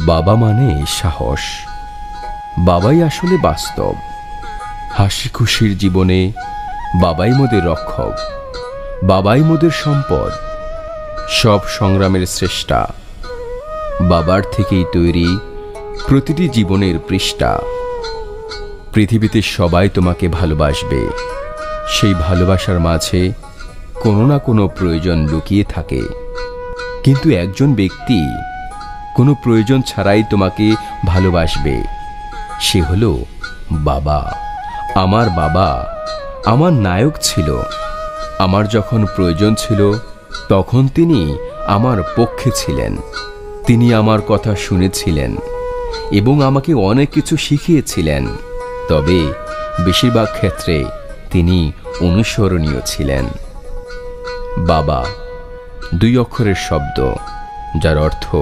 বাবা মানে সাহস। বাবাই আসলে বাস্তব। হাসি খুশির জীবনে বাবাই মোদের রক্ষক, বাবাই মোদের সম্পদ। সব সংগ্রামের শ্রেষ্ঠা বাবার থেকেই তৈরি প্রতিটি জীবনের পৃষ্ঠা। পৃথিবীতে সবাই তোমাকে ভালোবাসবে। সেই ভালোবাসার মাঝে কোনো না কোনো প্রয়োজন লুকিয়ে থাকে। কিন্তু একজন ব্যক্তি কোনো প্রয়োজন ছাড়াই তোমাকে ভালোবাসবে, সে হলো বাবা। আমার বাবা আমার নায়ক ছিল। আমার যখন প্রয়োজন ছিল তখন তিনি আমার পক্ষে ছিলেন। তিনি আমার কথা শুনেছিলেন এবং আমাকে অনেক কিছু শিখিয়েছিলেন। তবে বেশিরভাগ ক্ষেত্রে তিনি অনুসরণীয় ছিলেন। বাবা দুই অক্ষরের শব্দ, যার অর্থ